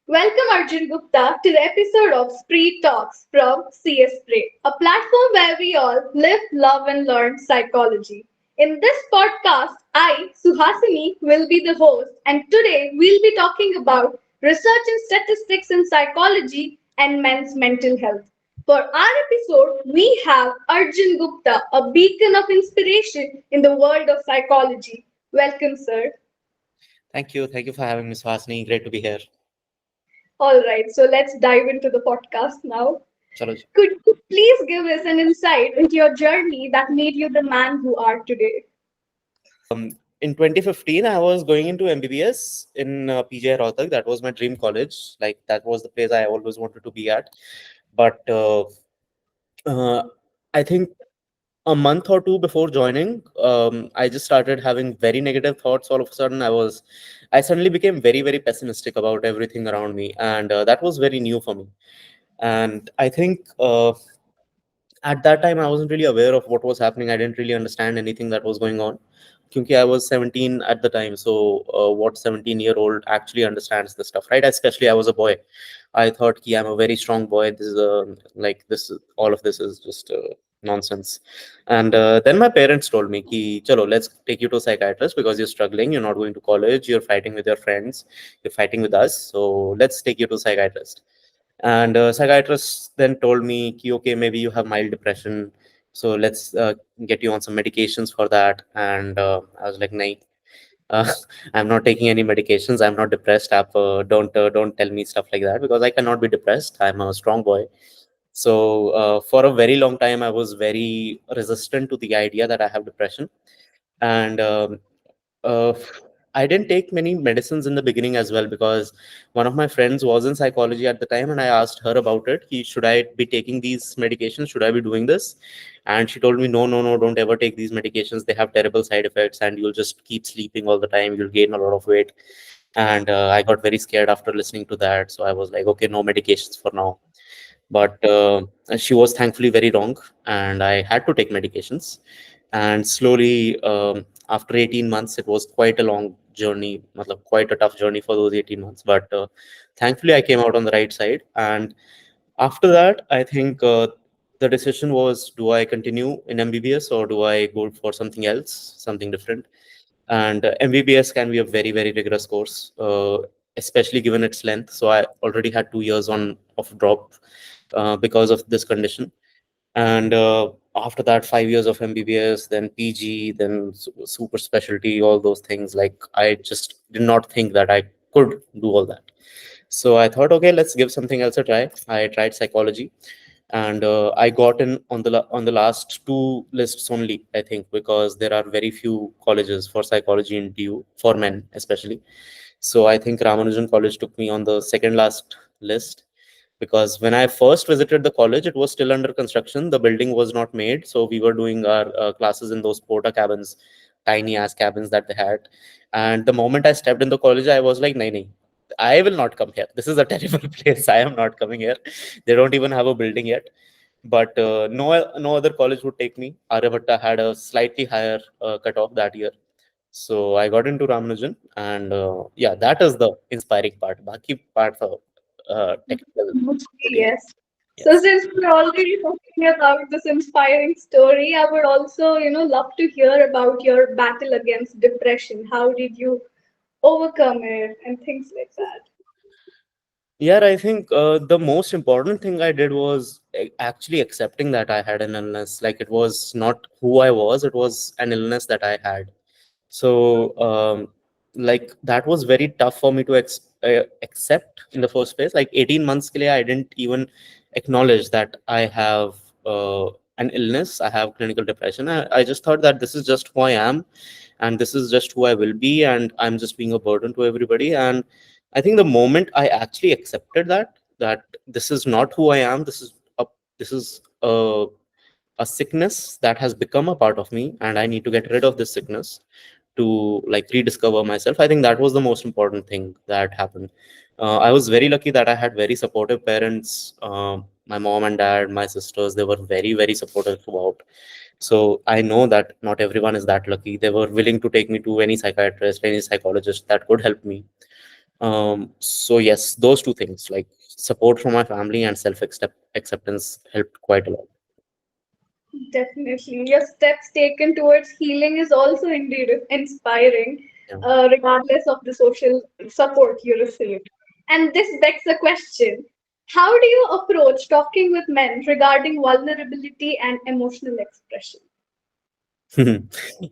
Welcome Arjun Gupta to the episode of Esprit Talks from CSPRIT, a platform where we all live, love, and learn psychology. In this podcast, I, Suhasini, will be the host, and today we'll be talking about research and statistics in psychology and men's mental health. For our episode, we have Arjun Gupta, a beacon of inspiration in the world of psychology. Welcome, sir. Thank you. Thank you for having me, Swasni. Great to be here. All right, so let's dive into the podcast now. Chalo ji. Could you please give us an insight into your journey that made you the man who are today? In 2015, I was going into MBBS in PJ Rohtak. That was my dream college. Like, that was the place I always wanted to be at. But uh, I think a month or two before joining, I just started having very negative thoughts. All of a sudden, I suddenly became very, very pessimistic about everything around me. And that was very new for me. And I think at that time I wasn't really aware of what was happening. I didn't really understand anything that was going on because I was 17 at the time. So what 17-year-old actually understands this stuff, right? Especially I was a boy. I thought I'm a very strong boy. This is all of this is just nonsense. And then my parents told me ki chalo, let's take you to a psychiatrist because you're struggling, you're not going to college, you're fighting with your friends, you're fighting with us, so let's take you to a psychiatrist. And psychiatrist then told me ki, okay, maybe you have mild depression, so let's get you on some medications for that. And I was like, nah, uh, I'm not taking any medications, I'm not depressed. Don't tell me stuff like that because I cannot be depressed, I'm a strong boy. So for a very long time I was very resistant to the idea that I have depression. And uh, I didn't take many medicines in the beginning as well because one of my friends was in psychology at the time, and I asked her about it. Should I be taking these medications? Should I be doing this? And she told me, no, no, no, don't ever take these medications. They have terrible side effects, and you'll just keep sleeping all the time. You'll gain a lot of weight. And I got very scared after listening to that. So I was like, okay, no medications for now. But she was thankfully very wrong, and I had to take medications. And slowly, after 18 months, it was quite a long journey, quite a tough journey for those 18 months. But thankfully, I came out on the right side. And after that, I think the decision was, do I continue in MBBS or do I go for something else, something different? And MBBS can be a very, very rigorous course, especially given its length. So I already had 2 years on of drop because of this condition. And after that, 5 years of MBBS, then PG, then super specialty, all those things. Like, I just did not think that I could do all that. So I thought, okay, let's give something else a try. I tried psychology, and I got in on the last two lists only, I think, because there are very few colleges for psychology in TU for men, especially. So I think Ramanujan College took me on the second last list, because when I first visited the college, it was still under construction. The building was not made, so we were doing our classes in those porta cabins, tiny ass cabins that they had. And the moment I stepped in the college, I was like, "Nahi, nahi, I will not come here. This is a terrible place. I am not coming here. They don't even have a building yet." But no other college would take me. Aryabhatta had a slightly higher cutoff that year, so I got into Ramanujan, and yeah, that is the inspiring part. Baki part of technical. Yes. So Yes. since we're already talking about this inspiring story, I would also, love to hear about your battle against depression. How did you overcome it and things like that? Yeah, I think the most important thing I did was actually accepting that I had an illness. Like, it was not who I was, it was an illness that I had. So, like, that was very tough for me to accept in the first place. Like, 18 months ke liye, I didn't even acknowledge that I have an illness, I have clinical depression. I just thought that this is just who I am, and this is just who I will be, and I'm just being a burden to everybody. And I think the moment I actually accepted that this is not who I am, this is a sickness that has become a part of me, and I need to get rid of this sickness to, like, rediscover myself. I think that was the most important thing that happened. I was very lucky that I had very supportive parents. My mom and dad, my sisters, they were very, very supportive throughout. So I know that not everyone is that lucky. They were willing to take me to any psychiatrist, any psychologist that could help me. So yes, those two things, like support from my family and self acceptance, helped quite a lot. Definitely. Your steps taken towards healing is also indeed inspiring, Yeah. regardless of the social support you received. And this begs the question, how do you approach talking with men regarding vulnerability and emotional expression?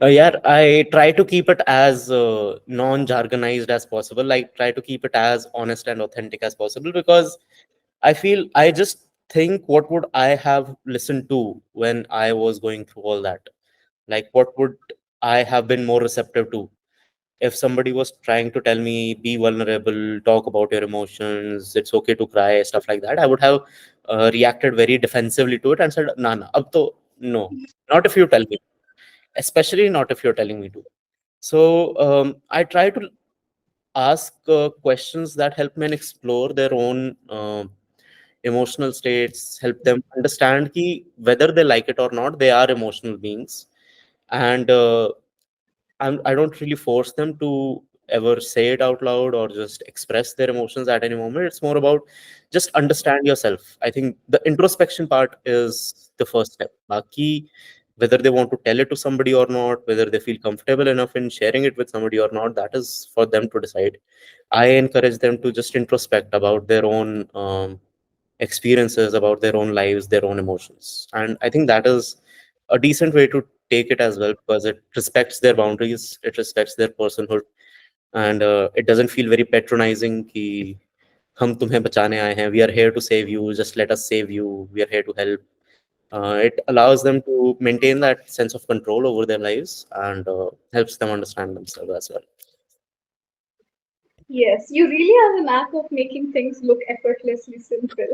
Yeah, I try to keep it as non-jargonized as possible. Like try to keep it as honest and authentic as possible, because I just think, what would I have listened to when I was going through all that? Like, what would I have been more receptive to? If somebody was trying to tell me, be vulnerable, talk about your emotions, it's okay to cry, stuff like that, I would have reacted very defensively to it and said, nah, nah, ab to, no, not if you tell me, especially not if you're telling me to. So I try to ask questions that help men explore their own emotional states, help them understand ki whether they like it or not, they are emotional beings. And I don't really force them to ever say it out loud or just express their emotions at any moment. It's more about just understand yourself. I think the introspection part is the first step. Baki, whether they want to tell it to somebody or not, whether they feel comfortable enough in sharing it with somebody or not, that is for them to decide. I encourage them to just introspect about their own experiences, about their own lives, their own emotions. And I think that is a decent way to take it as well, because it respects their boundaries, it respects their personhood, and it doesn't feel very patronizing. Ki, hum tumhe bachane aaye hain, we are here to save you, just let us save you, we are here to help. It allows them to maintain that sense of control over their lives, and helps them understand themselves as well. Yes, you really have a knack of making things look effortlessly simple.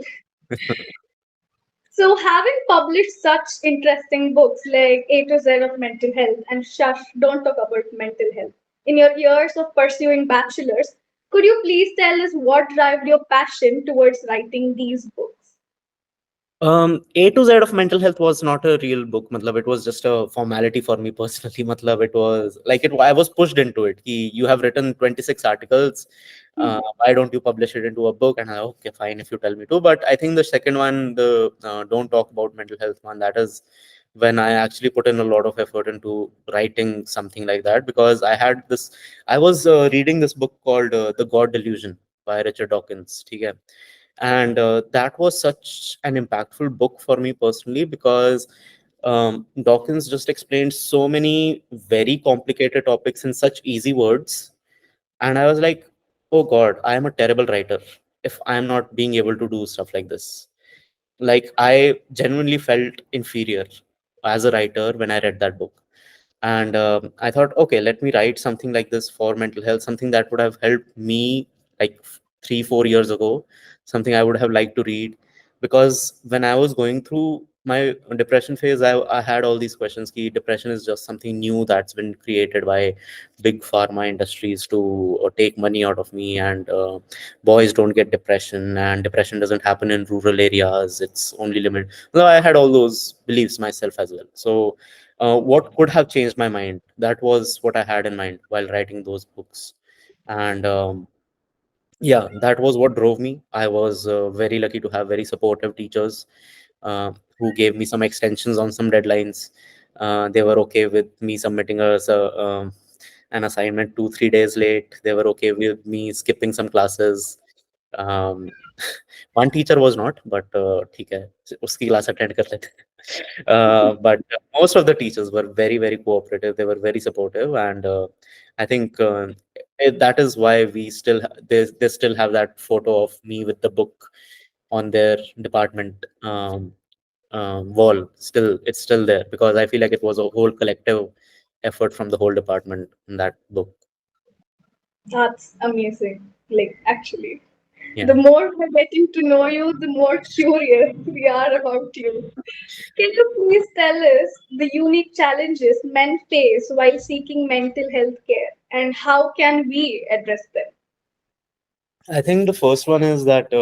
So, having published such interesting books like A to Z of Mental Health and Shush, Don't Talk About Mental Health, in your years of pursuing bachelor's, could you please tell us what drove your passion towards writing these books? A to Z of mental health was not a real book. Matlab, it was just a formality for me personally. Matlab, it was like it. I was pushed into it. Ki, you have written 26 articles. Why don't you publish it into a book? And I, okay, fine, if you tell me to. But I think the second one, the don't talk about mental health one, that is when I actually put in a lot of effort into writing something like that, because I had this. I was reading this book called The God Delusion by Richard Dawkins. Okay, and that was such an impactful book for me personally, because Dawkins just explained so many very complicated topics in such easy words. And I was like, oh God, I am a terrible writer if I'm not being able to do stuff like this. Like, I genuinely felt inferior as a writer when I read that book. And I thought, okay, let me write something like this for mental health, something that would have helped me like 3 4 years ago, something I would have liked to read. Because when I was going through my depression phase, I had all these questions. Ki depression is just something new that's been created by big pharma industries to take money out of me, and boys don't get depression, and depression doesn't happen in rural areas, it's only limited. No, I had all those beliefs myself as well. So what could have changed my mind, that was what I had in mind while writing those books. And yeah, that was what drove me. I was very lucky to have very supportive teachers who gave me some extensions on some deadlines. They were okay with me submitting an assignment 2 3 days late. They were okay with me skipping some classes. um, one teacher was not, but ठीक है, उसकी class attend कर लेते हैं. But most of the teachers were very very cooperative. They were very supportive, and I think that is why they still have that photo of me with the book on their department wall. Still, it's still there, because I feel like it was a whole collective effort from the whole department in that book. That's amazing. Like, actually, Yeah. the more we're getting to know you, the more curious we are about you. Can you please tell us the unique challenges men face while seeking mental health care and how can we address them? I think the first one is that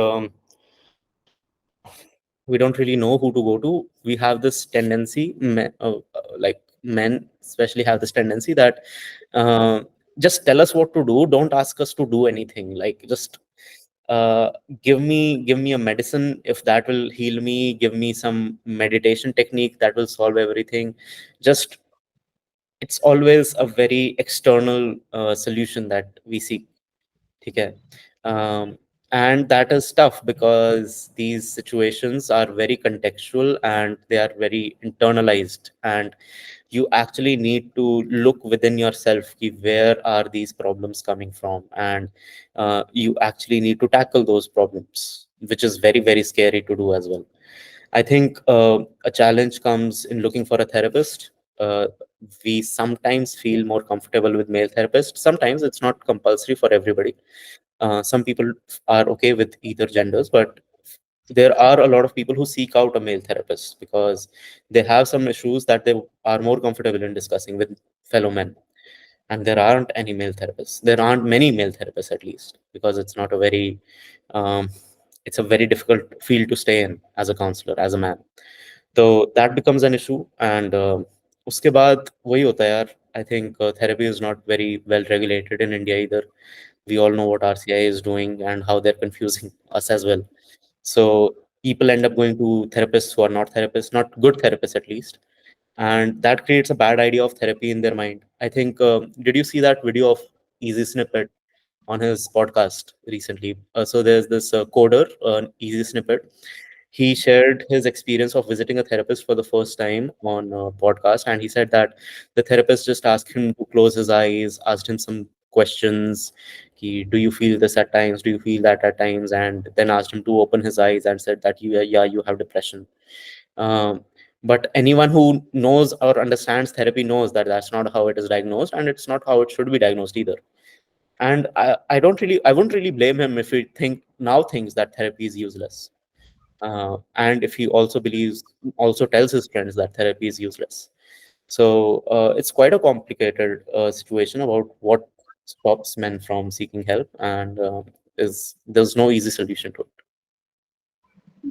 we don't really know who to go to. We have this tendency, like men especially have this tendency that just tell us what to do, don't ask us to do anything. Like, just uh, give me a medicine, if that will heal me, give me some meditation technique that will solve everything. Just, it's always a very external solution that we seek. Okay. And that is tough because these situations are very contextual and they are very internalized, and you actually need to look within yourself ki where are these problems coming from, and you actually need to tackle those problems, which is very, very scary to do as well. I think a challenge comes in looking for a therapist. uh, we sometimes feel more comfortable with male therapists. Sometimes it's not compulsory for everybody. Some people are okay with either genders, but there are a lot of people who seek out a male therapist because they have some issues that they are more comfortable in discussing with fellow men. And there aren't any male therapists. There aren't many male therapists, at least, because it's not a very, um, it's a very difficult field to stay in as a counselor, as a man. So that becomes an issue. And उसके बाद वही होता है यार. I think therapy is not very well regulated in India either. We all know what RCI is doing and how they're confusing us as well. So people end up going to therapists who are not therapists, not good therapists at least, and that creates a bad idea of therapy in their mind. I think. Did you see that video of Easy Snippet on his podcast recently? So there's this coder, Easy Snippet. He shared his experience of visiting a therapist for the first time on a podcast, and he said that the therapist just asked him to close his eyes, asked him some questions. Do you feel this at times? Do you feel that at times? And then asked him to open his eyes and said that yeah, you have depression. Um, but anyone who knows or understands therapy knows that that's not how it is diagnosed, and it's not how it should be diagnosed either. And I wouldn't really blame him if he thinks that therapy is useless, and if he also tells his friends that therapy is useless. So it's quite a complicated situation about what stops men from seeking help, and is there's no easy solution to it.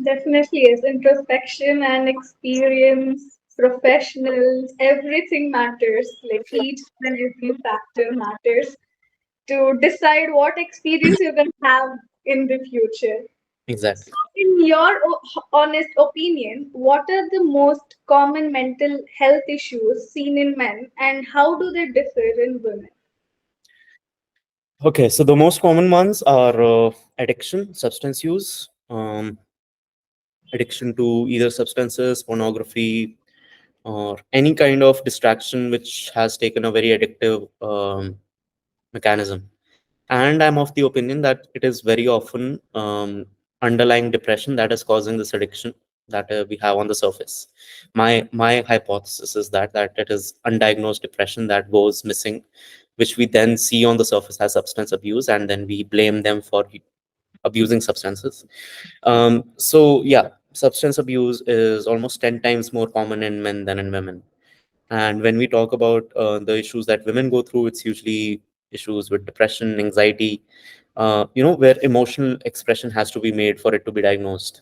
Definitely is. Introspection and experience, professionals, everything matters. Like each and every factor matters to decide what experience you're going to have in the future. So, Exactly. in your honest opinion, what are the most common mental health issues seen in men and how do they differ in women? Okay, so the most common ones are addiction, substance use, addiction to either substances, pornography, or any kind of distraction which has taken a very addictive mechanism. And I'm of the opinion that it is very often underlying depression that is causing this addiction that we have on the surface. My hypothesis is that it is undiagnosed depression that goes missing, which we then see on the surface as substance abuse, and then we blame them for abusing substances. So yeah, substance abuse is almost 10 times more common in men than in women. And when we talk about the issues that women go through, it's usually issues with depression, anxiety, where emotional expression has to be made for it to be diagnosed.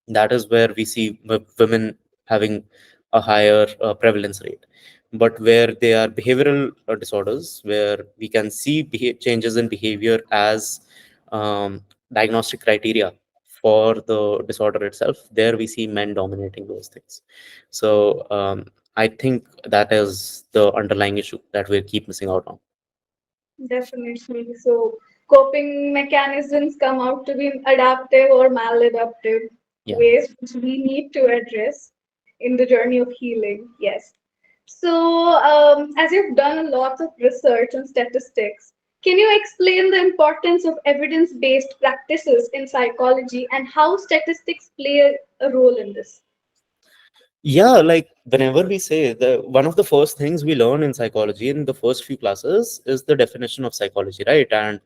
That is where we see women having a higher prevalence rate. But where they are behavioral disorders, where we can see changes in behavior as diagnostic criteria for the disorder itself, there we see men dominating those things. So I think that is the underlying issue that we keep missing out on. Definitely. So, coping mechanisms come out to be adaptive or maladaptive Yeah. ways which we need to address in the journey of healing. Yes. So, as you've done a lot of research on statistics, can you explain the importance of evidence based practices in psychology and how statistics play a role in this? Yeah, like whenever we say the one of the first things we learn in psychology in the first few classes is the definition of psychology, right? And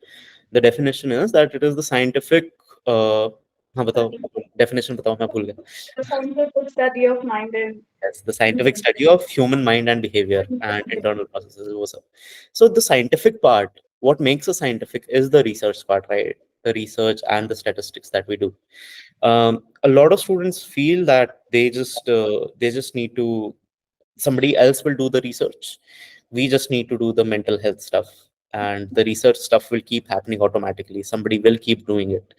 the definition is that it is the scientific uh हाँ, बताओ, Study, definition बताओ, मैं भूल गया. the scientific study of mind and Yes, the scientific study of human mind and behavior and internal processes. वो सब. So the scientific part, what makes a scientific is the research part, right? The research and the statistics that we do. A lot of students feel that they just need to, somebody else will do the research, We just need to do the mental health stuff, and the research stuff will keep happening automatically. Somebody will keep doing it.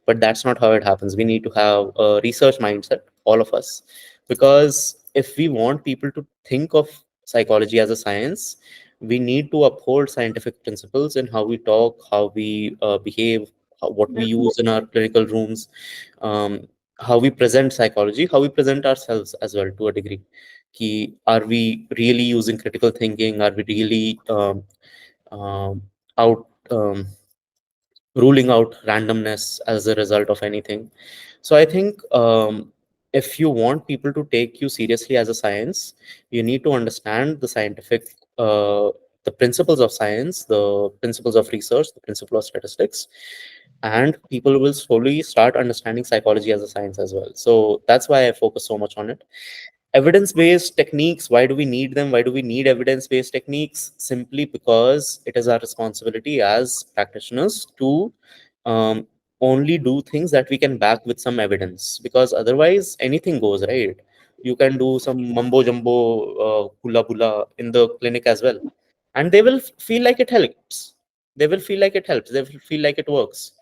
But that's not how it happens. We need to have a research mindset, all of us, because if we want people to think of psychology as a science, we need to uphold scientific principles in how we talk, how we behave, what we use in our clinical rooms, um, how we present psychology, how we present ourselves as well to a degree. Are we really using critical thinking? Are we really um, out ruling out randomness as a result of anything? So I think if you want people to take you seriously as a science, you need to understand the scientific, the principles of science, the principles of research, the principle of statistics, and people will slowly start understanding psychology as a science as well. So that's why I focus so much on it. Evidence based techniques, why do we need them? Why do we need evidence based techniques? Simply because it is our responsibility as practitioners to um, only do things that we can back with some evidence, because otherwise anything goes, right? You can do some mumbo jumbo hula bula in the clinic as well, and they will feel like it helps. They will feel like it helps. They will feel like it works.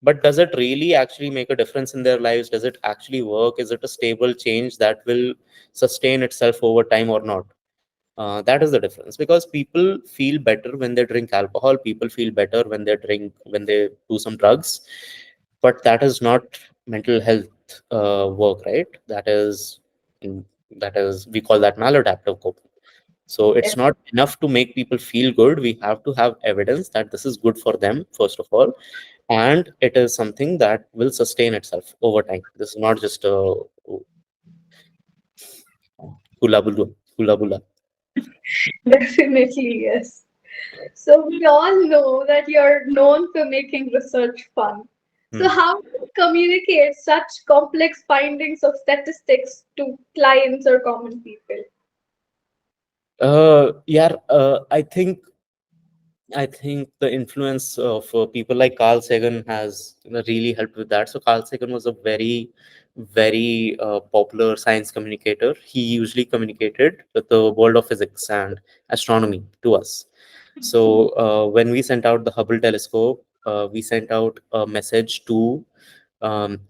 But does it really actually make a difference in their lives? Does it actually work? Is it a stable change that will sustain itself over time or not? That is the difference, because people feel better when they drink alcohol. People feel better when they do some drugs, but that is not mental health work, right? That is we call that maladaptive coping. So it's not enough to make people feel good. We have to have evidence that this is good for them, first of all, and it is something that will sustain itself over time. This is not just a hula bula, hula bula. Definitely, yes. So we all know that you're known for making research fun. So Hmm. how do you communicate such complex findings of statistics to clients or common people? Yeah, I think the influence of people like Carl Sagan has, really helped with that. So Carl Sagan was a very, very popular science communicator. He usually communicated with the world of physics and astronomy to us. So when we sent out the Hubble telescope, we sent out a message to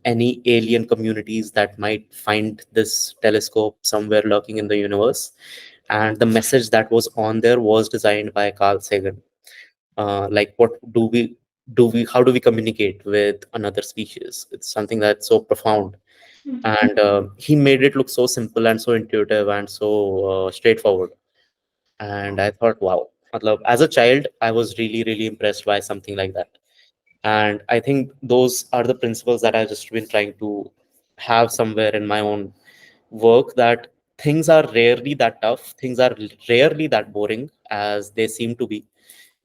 any alien communities that might find this telescope somewhere lurking in the universe. And the message that was on there was designed by Carl Sagan. Like, what do we how do we communicate with another species? It's something that's so profound, and he made it look so simple and so intuitive and so straightforward. And I thought, wow, matlab, as a child I was really, really impressed by something like that. And I think those are the principles that I've just been trying to have somewhere in my own work, that things are rarely that tough, things are rarely that boring as they seem to be,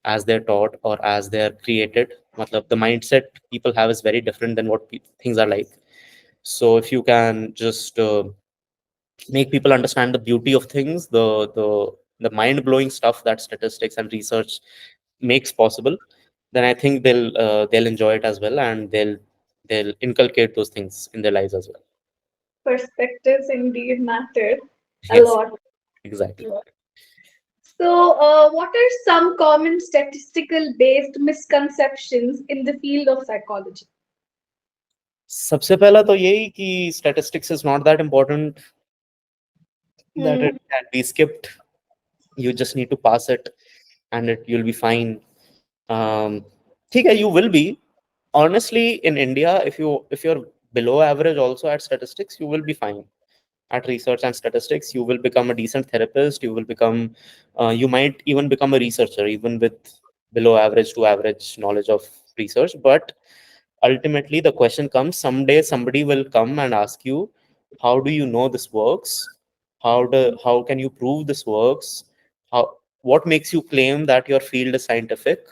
as they're taught or as they're created. Matlab, the mindset people have is very different than what things are like. So if you can just make people understand the beauty of things, the mind-blowing stuff that statistics and research makes possible, then I think they'll enjoy it as well, and they'll inculcate those things in their lives as well. Perspectives indeed matter a Yes, lot. exactly. So, what are some common statistical based misconceptions in the field of psychology? सबसे पहला तो यही कि statistics is not that important, that it Hmm. can be skipped. You just need to pass it, and you'll be fine. um ठीक है, you will be. Honestly, in India, if you're below average also at statistics, you will be fine at research and statistics. You will become a decent therapist. You will become, you might even become a researcher even with below average to average knowledge of research. But ultimately the question comes, someday somebody will come and ask you, how do you know this works? How can you prove this works? How What makes you claim that your field is scientific?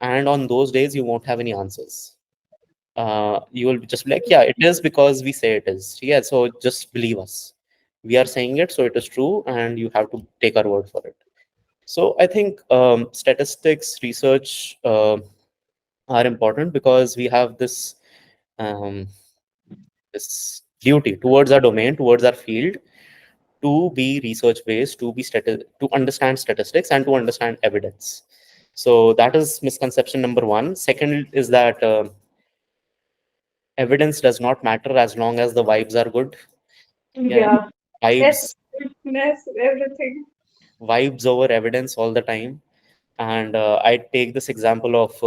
And on those days you won't have any answers. You will just be like, yeah, it is because we say it is. Yeah, so just believe us. We are saying it, so it is true, and you have to take our word for it. So I think statistics research are important because we have um, this duty towards our domain, towards our field, to be research based, to understand statistics and to understand evidence. So that is misconception number one. Second is that evidence does not matter as long as the vibes are good. Yeah, Yeah. vibes Yes, everything. vibes over evidence all the time. And I take this example of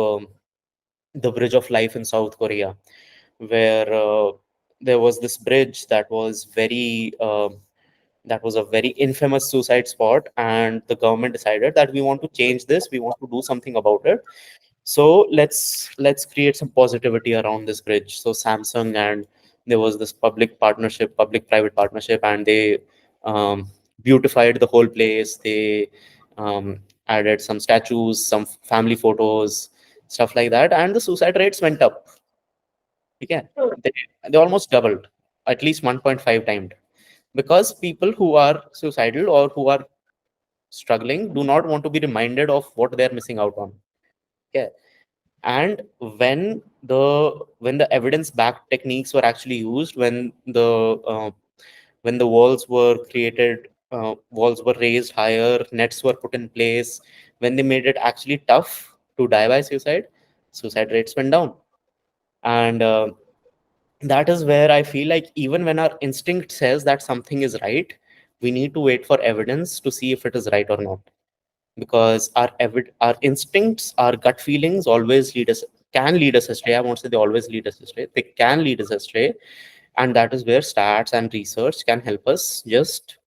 the Bridge of Life in South Korea, where there was this bridge that was a very infamous suicide spot, and the government decided that we want to change this, we want to do something about it. So let's create some positivity around this bridge. So Samsung, and there was this public private partnership, and they um, beautified the whole place. They added some statues, some family photos, stuff like that, and the suicide rates went up. Okay, Oh, they, they almost doubled, at least 1.5 times, because people who are suicidal or who are struggling do not want to be reminded of what they're missing out on. Okay. And when the evidence backed techniques were actually used, when the walls were raised higher, nets were put in place, when they made it actually tough to die by suicide rates went down. And that is where I feel like even when our instinct says that something is right, we need to wait for evidence to see if it is right or not, because our instincts, our gut feelings always can lead us astray. I won't say they always lead us astray, they can lead us astray. And that is where stats and research can help us just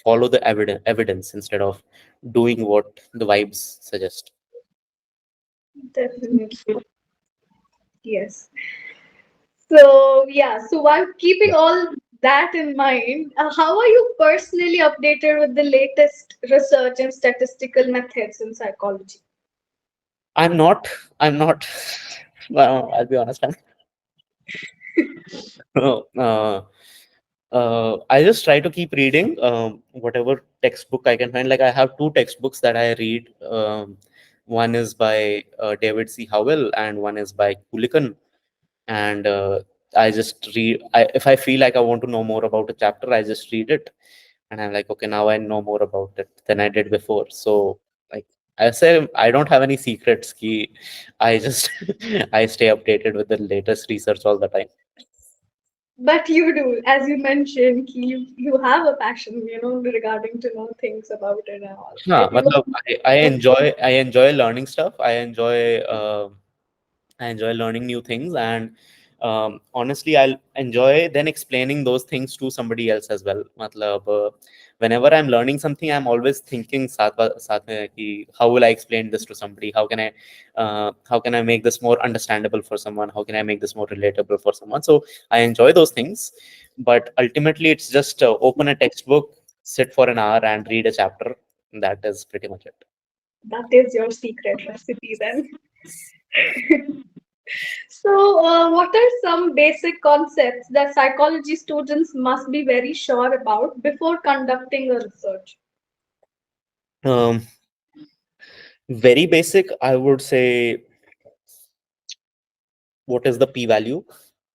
follow the evidence instead of doing what the vibes suggest. definitely. Yes. So, yeah, so while keeping Yeah. all that in mind, how are you personally updated with the latest research and statistical methods in psychology? I'm not well, I'll be honest, uh, I just try to keep reading whatever textbook I can find. Like I have two textbooks that I read. One is by David C. Howell, and one is by Kulikan. And I just read. If I feel like I want to know more about a chapter, I just read it, and I'm like, okay, now I know more about it than I did before. So, like I say, I don't have any secrets. Ki I just I stay updated with the latest research all the time. But you do, as you mentioned, you have a passion, regarding to know things about it and all. हाँ, You मतलब I enjoy learning stuff. I enjoy learning new things, and honestly, I'll enjoy then explaining those things to somebody else as well. मतलब whenever I'm learning something, I'm always thinking साथ में कि how will I explain this to somebody? How can I make this more understandable for someone? How can I make this more relatable for someone? So I enjoy those things, but ultimately, it's just open a textbook, sit for an hour, and read a chapter. That is pretty much it. that is your secret recipe then. So, what are some basic concepts that psychology students must be very sure about before conducting a research? Um, Very basic, I would say, what is the p value,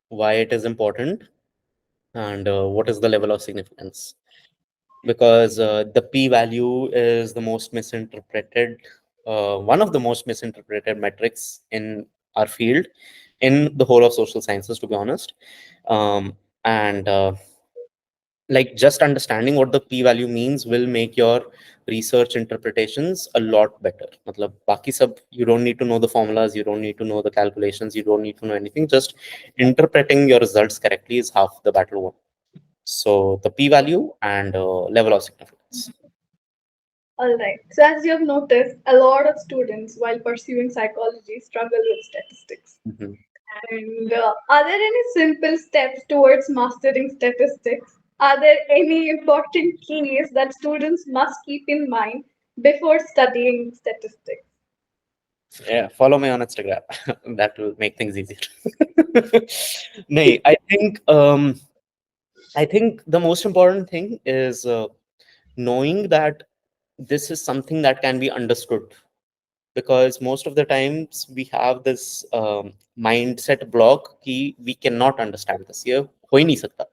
why it is important, and what is the level of significance. Because the p value is the most misinterpreted, one of the most misinterpreted metrics in our field, in the whole of social sciences, to be honest. And like just understanding what the p value means will make your research interpretations a lot better. Matlab, baki sab, you don't need to know the formulas, you don't need to know the calculations, you don't need to know anything. Just interpreting your results correctly is half the battle won. So the p value and level of significance. All right. So, as you have noticed, a lot of students, while pursuing psychology, struggle with statistics. Mhm. And are there any simple steps towards mastering statistics? Are there any important keys that students must keep in mind before studying statistics? Yeah, follow me on Instagram. That will make things easier. Nay, I think the most important thing is knowing that this is something that can be understood, because most of the times we have this mindset block कि we cannot understand this, ये हो ही नहीं सकता,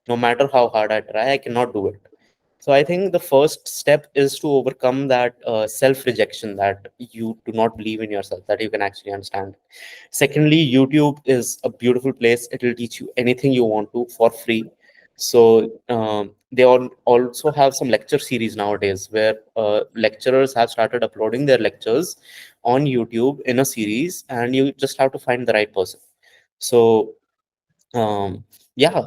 no matter how hard I try, I cannot do it. So I think the first step is to overcome that self rejection, that you do not believe in yourself, that you can actually understand. Secondly, YouTube is a beautiful place. It will teach you anything you want to for free. So they all also have some lecture series nowadays where lecturers have started uploading their lectures on YouTube in a series, and you just have to find the right person. So yeah,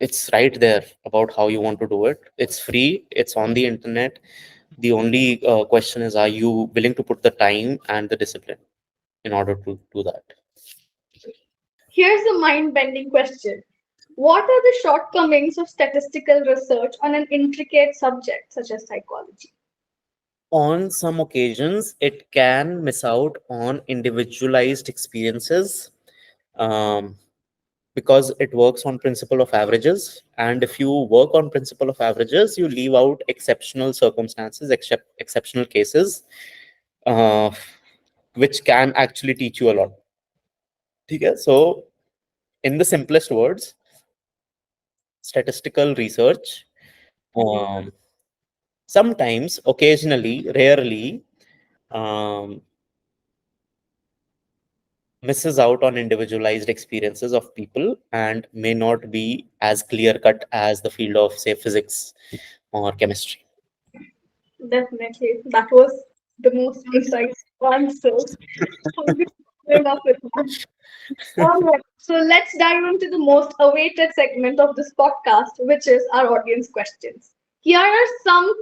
it's right there about how you want to do it. It's free, it's on the internet. The only question is, are you willing to put the time and the discipline in order to do that? Here's a mind bending question. What are the shortcomings of statistical research on an intricate subject such as psychology? On some occasions, it can miss out on individualized experiences, um, because it works on principle of averages. And if you work on principle of averages, you leave out exceptional circumstances, exceptional cases, uh, which can actually teach you a lot. Okay? So in the simplest words, statistical research, um, sometimes, occasionally, rarely, um, misses out on individualized experiences of people and may not be as clear cut as the field of, say, physics or chemistry. Definitely. That was the most precise answer. Thank you for coming up with that. All right. So let's dive into the most awaited segment of this podcast, which is our audience questions. Here are some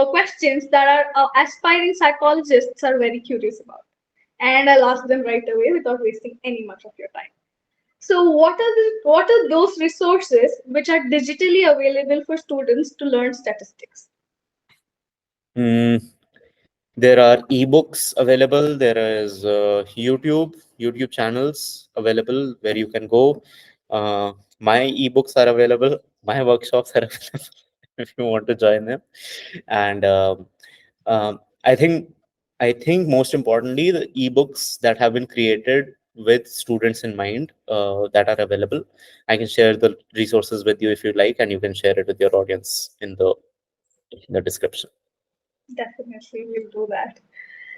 questions that our aspiring psychologists are very curious about. And I'll ask them right away without wasting any much of your time. So, what are those resources which are digitally available for students to learn statistics? Mm, there are ebooks available. There is YouTube channels available where you can go. My ebooks are available. My workshops are available if you want to join them. And um, I think most importantly, the ebooks that have been created with students in mind, that are available. I can share the resources with you if you like, and you can share it with your audience in the description. Definitely, we'll do that.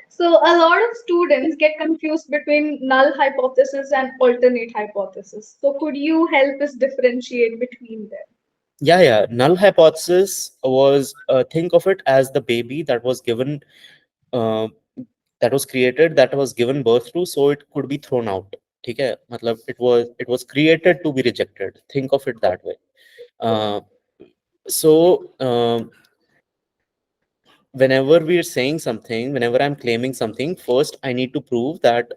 So, a lot of students get confused between null hypothesis and alternate hypothesis. So, could you help us differentiate between them? Yeah. Null hypothesis was, think of it as the baby that was given, uh, that was created, that was given birth to, so it could be thrown out. ठीक है? मतलब it was created to be rejected. Think of it that way. Uh, so whenever we're saying something, whenever I'm claiming something, first I need to prove that,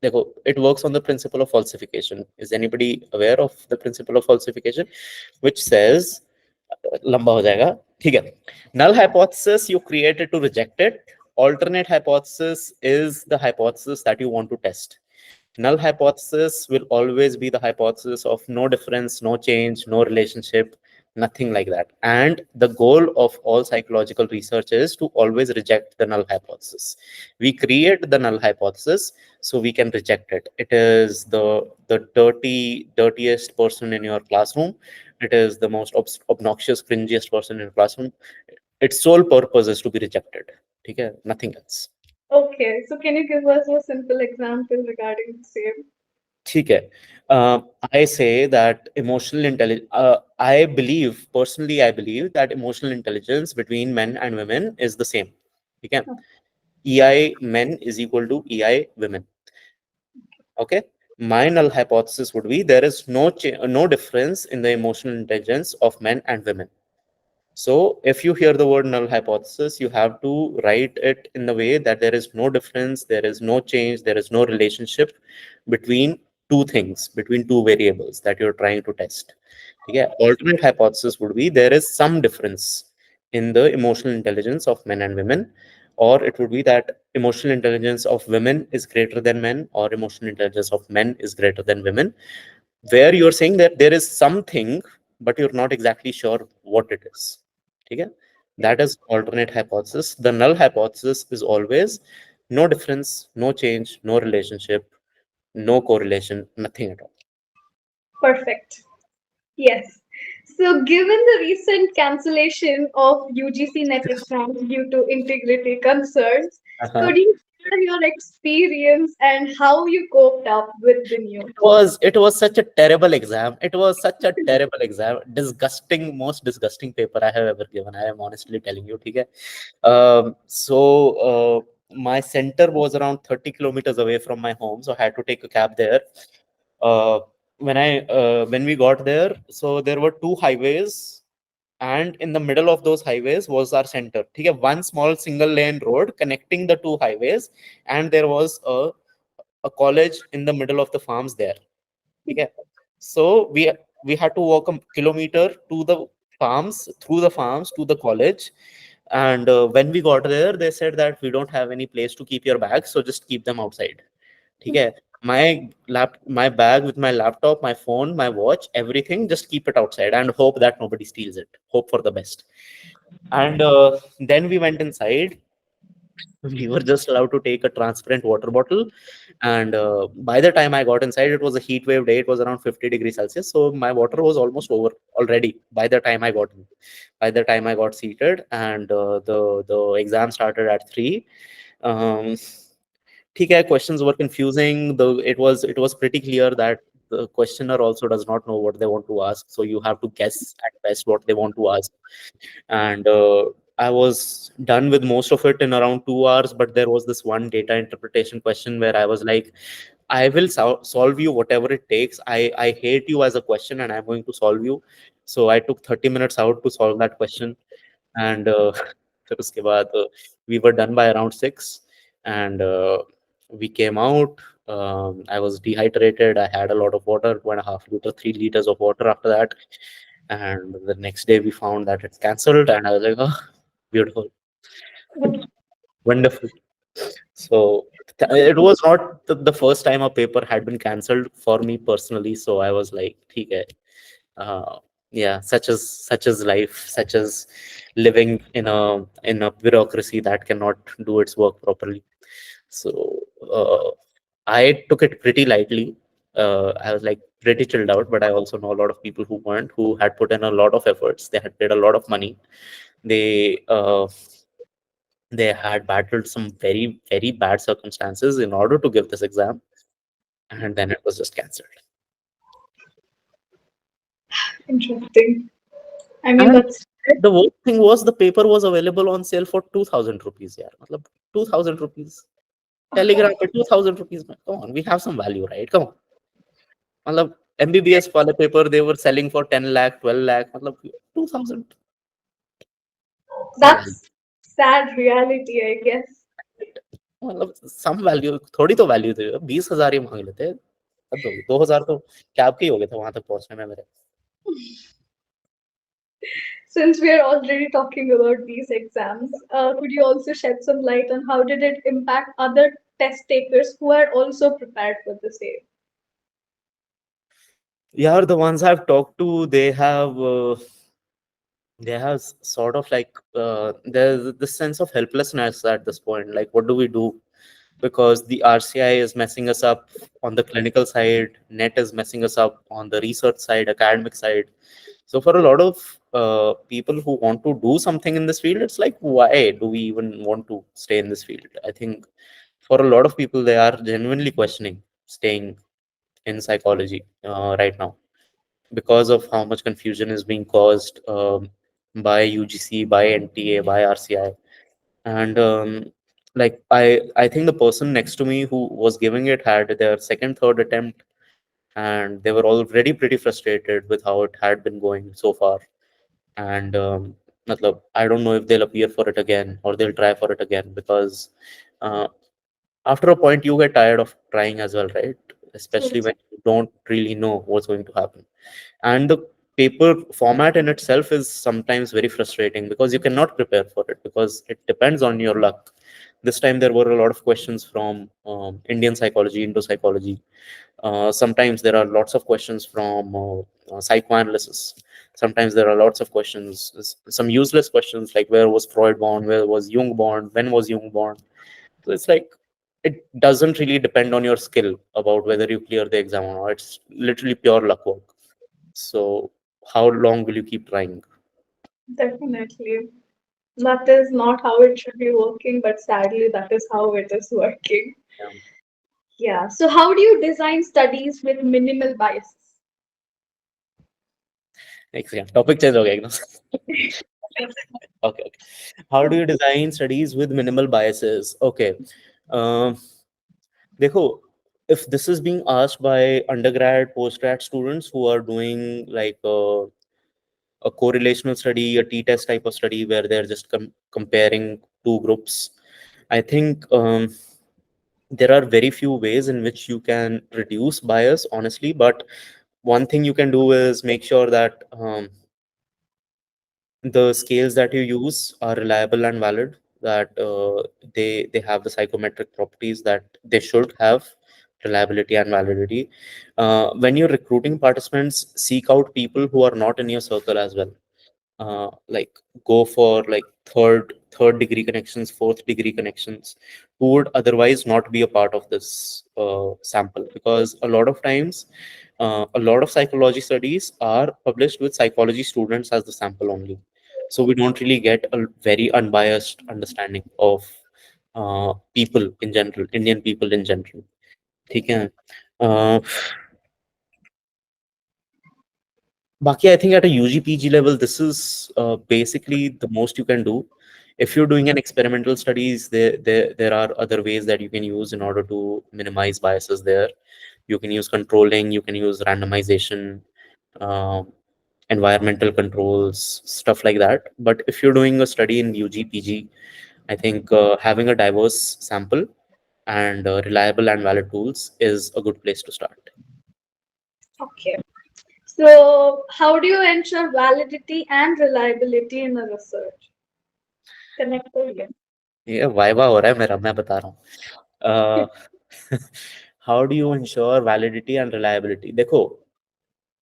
देखो, it works on the principle of falsification. Is anybody aware of the principle of falsification, which says, लंबा हो जाएगा, ठीक है? Null hypothesis, you created to reject it. Alternate hypothesis is the hypothesis that you want to test. Null hypothesis will always be the hypothesis of no difference, no change, no relationship, nothing like that. And the goal of all psychological research is to always reject the null hypothesis. We create the null hypothesis so we can reject it. It is the dirtiest person in your classroom. It is the most obnoxious, cringiest person in your classroom. Its sole purpose is to be rejected. Okay? Nothing else. Okay, so can you give us a simple example regarding the same? ठीक है. I say that emotional intelligence, I believe, personally, I believe that emotional intelligence between men and women is the same. Okay? EI men is equal to EI women. Okay? My null hypothesis would be there is no difference in the emotional intelligence of men and women. So if you hear the word null hypothesis, you have to write it in the way that there is no difference, there is no change, there is no relationship between two things, between two variables that you're trying to test. Okay? Alternate hypothesis would be there is some difference in the emotional intelligence of men and women, or it would be that emotional intelligence of women is greater than men, or emotional intelligence of men is greater than women, where you're saying that there is something, but you're not exactly sure what it is. Okay? That is alternate hypothesis. The null hypothesis is always no difference, no change, no relationship, no correlation, nothing at all. Perfect. Yes. So, given the recent cancellation of UGC NET exams due to integrity concerns, Uh-huh. could you share your experience and how you coped up with the news? It was such a terrible exam. It was such a terrible exam. Disgusting, most disgusting paper I have ever given. I am honestly telling you. Okay. My center was around 30 kilometers away from my home, so I had to take a cab there. Uh, when we got there, so there were two highways, and in the middle of those highways was our center. Okay, one small single lane road connecting the two highways, and there was a college in the middle of the farms there. Okay, so we had to walk a kilometer to the farms, through the farms to the college. And when we got there, they said that we don't have any place to keep your bags, so just keep them outside. Okay, my bag with my laptop, my phone, my watch, everything, just keep it outside and hope that nobody steals it. Hope for the best. And then we went inside. We were just allowed to take a transparent water bottle, and by the time I got inside, it was a heat wave day. It was around 50 degrees Celsius, so my water was almost over already by the time I got in. By the time I got seated, and the exam started at 3. um Okay, questions were confusing. It was pretty clear that the questioner also does not know what they want to ask, so you have to guess at best what they want to ask. And I was done with most of it in around 2 hours, but there was this one data interpretation question where I was like, I will solve you whatever it takes. I hate you as a question, and I'm going to solve you. So I took 30 minutes out to solve that question. And फिर उसके बाद we were done by around 6. And we came out. I was dehydrated. I had a lot of water, 2.5 liter, 3 liters of water after that. And the next day we found that it's cancelled, and I was like, oh, beautiful, wonderful. So it was not the first time a paper had been cancelled for me personally. So I was like, okay, uh, yeah, such as life, such as living in a bureaucracy that cannot do its work properly. So I took it pretty lightly. I was like pretty chilled out, but I also know a lot of people who weren't, who had put in a lot of efforts. They had paid a lot of money. They uh, they had battled some very, very bad circumstances in order to give this exam, and then it was just cancelled. Interesting. I mean, And that's the worst thing was the paper was available on sale for 2000 rupees. Yeah, matlab 2000 rupees. Telegram for 2000 rupees. Man. Come on, we have some value, right? Come on. Matlab, MBBS wale paper they were selling for 10 lakh, 12 lakh. Matlab, 2000. Some value. that's sad reality, I guess. मतलब some value थोड़ी तो value थे 20,000 ही मांग लेते हैं। 2000 तो cab के ही हो गए थे वहां तक पहुंचने में मेरे। Since we are already talking about these exams, could you also shed some light on how did it impact other test takers who are also prepared for the same? Yeah, the ones I've talked to, they have sort of like there's this sense of helplessness at this point. Like, what do we do? Because the RCI is messing us up on the clinical side, net is messing us up on the research side, academic side. So for a lot of people who want to do something in this field, it's like, why do we even want to stay in this field? I think for a lot of people, they are genuinely questioning staying in psychology right now, because of how much confusion is being caused by UGC, by NTA, by RCI. And like I think the person next to me who was giving it had their second, third attempt, and they were already pretty frustrated with how it had been going so far. And matlab, I don't know if they'll appear for it again or they'll try for it again, because uh, after a point you get tired of trying as well, right? Especially Yes. when you don't really know what's going to happen. And the paper format in itself is sometimes very frustrating because you cannot prepare for it, because it depends on your luck. This time there were a lot of questions from Indian psychology, Indo psychology. Sometimes there are lots of questions from psychoanalysis. Sometimes there are lots of questions, some useless questions like where was Freud born, where was Jung born, when was Jung born. So it's like it doesn't really depend on your skill about whether you clear the exam or not. It's literally pure luck work. So how long will you keep trying? Definitely. That is not how it should be working, but sadly, that is how it is working. Yeah. Yeah. So, how do you design studies with minimal biases? Yeah, topic change हो गया एकदम. Okay, okay. How do you design studies with minimal biases? Okay. Um, देखो, if this is being asked by undergrad, postgrad students who are doing like a correlational study, a t-test type of study where they're just comparing two groups, I think there are very few ways in which you can reduce bias, honestly. But one thing you can do is make sure that the scales that you use are reliable and valid, that they have the psychometric properties that they should have, reliability and validity. When you're recruiting participants, seek out people who are not in your circle as well. Like, go for like third degree connections, fourth degree connections, who would otherwise not be a part of this sample, because a lot of times a lot of psychology studies are published with psychology students as the sample only, so we don't really get a very unbiased understanding of people in general, Indian people in general. ठीक है. uh, Baki, I think at a UG PG level, this is basically the most you can do. If you're doing an experimental studies, there are other ways that you can use in order to minimize biases there. You can use controlling, you can use randomization, um, environmental controls, stuff like that. But if you're doing a study in UG PG, I think having a diverse sample and reliable and valid tools is a good place to start. Okay. So, how do you ensure validity and reliability in a research? Connect again. ये viva हो रहा है मेरा, मैं बता रहा हूँ. How do you ensure validity and reliability? देखो,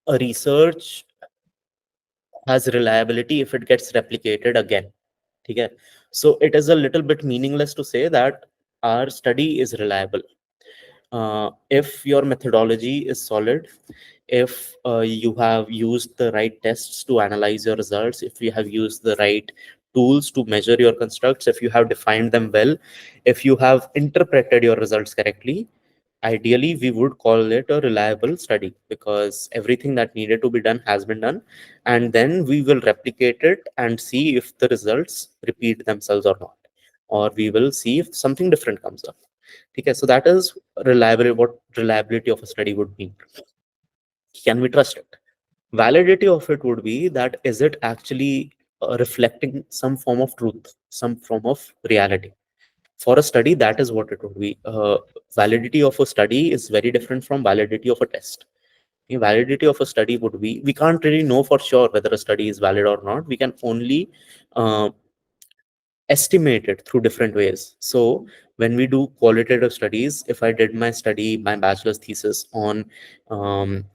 a research has reliability if it gets replicated again. ठीक है? So it is a little bit meaningless to say that our study is reliable. If your methodology is solid, if you have used the right tests to analyze your results, if you have used the right tools to measure your constructs, if you have defined them well, if you have interpreted your results correctly, ideally we would call it a reliable study, because everything that needed to be done has been done, and then we will replicate it and see if the results repeat themselves or not, or we will see if something different comes up. Okay, so that is reliability. What reliability of a study would mean? Can we trust it? Validity of it would be that is it actually reflecting some form of truth, some form of reality. For a study, that is what it would be. Validity of a study is very different from validity of a test. The validity of a study would be, we can't really know for sure whether a study is valid or not. We can only uh, estimate it through different ways. So when we do qualitative studies, if I did my study, my bachelor's thesis on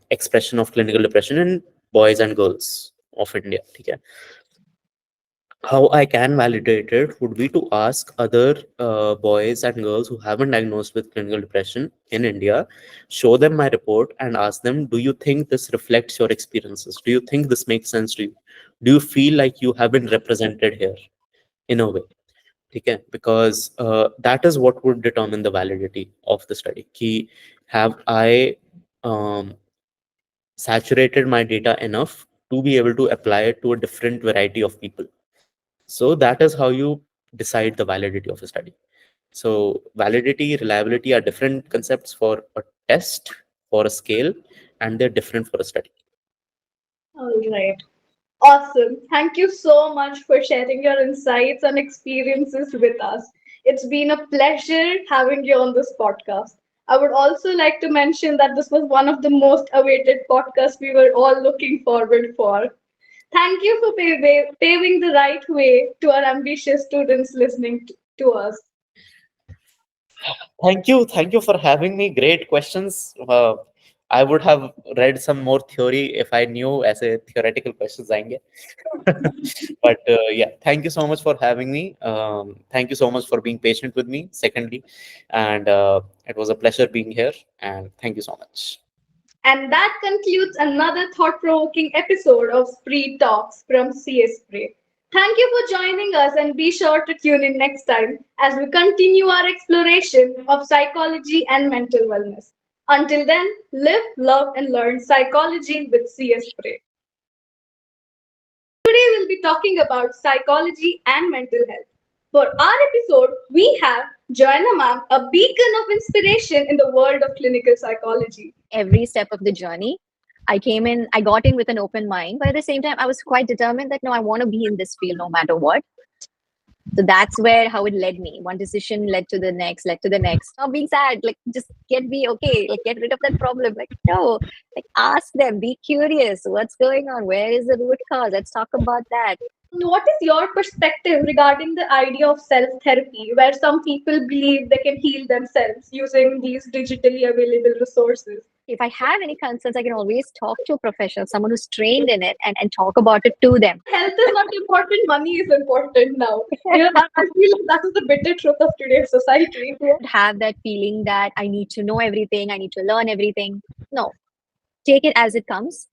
expression of clinical depression in boys and girls of India, okay, how I can validate it would be to ask other boys and girls who haven't diagnosed with clinical depression in India, show them my report and ask them, do you think this reflects your experiences? Do you think this makes sense to you? Do you feel like you have been represented here in a way? Okay, because that is what would determine the validity of the study. Ki, have I um, saturated my data enough to be able to apply it to a different variety of people? So that is how you decide the validity of a study. So validity, reliability are different concepts for a test, for a scale, and they're different for a study. All right. Awesome. Thank you so much for sharing your insights and experiences with us. It's been a pleasure having you on this podcast. I would also like to mention that this was one of the most awaited podcasts we were all looking forward for. Thank you for paving the right way to our ambitious students listening to us. Thank you for having me. Great questions. I would have read some more theory if I knew ऐसे theoretical questions आएंगे. But yeah, thank you so much for having me. Thank you so much for being patient with me. Secondly, and it was a pleasure being here. And thank you so much. And that concludes another thought provoking episode of Spree Talks from CSPRE. Thank you for joining us and be sure to tune in next time as we continue our exploration of psychology and mental wellness. Until then, live, love, and learn psychology with CSPRE. Today we'll be talking about psychology and mental health. For our episode, we have Joanna Ma'am, a beacon of inspiration in the world of clinical psychology. Every step of the journey. I got in with an open mind, but at the same time, I was quite determined that no, I want to be in this field no matter what. So that's where how it led me. One decision led to the next, led to the next. Not being sad, like just get me okay, like get rid of that problem. Like, no, like ask them, be curious. What's going on? Where is the root cause? Let's talk about that. What is your perspective regarding the idea of self therapy, where some people believe they can heal themselves using these digitally available resources? If I have any concerns, I can always talk to a professional, someone who's trained in it, and talk about it to them. Health is not important, money is important now. I feel like that is the bitter truth of today's society. Have that feeling that I need to know everything, I need to learn everything. No, take it as it comes.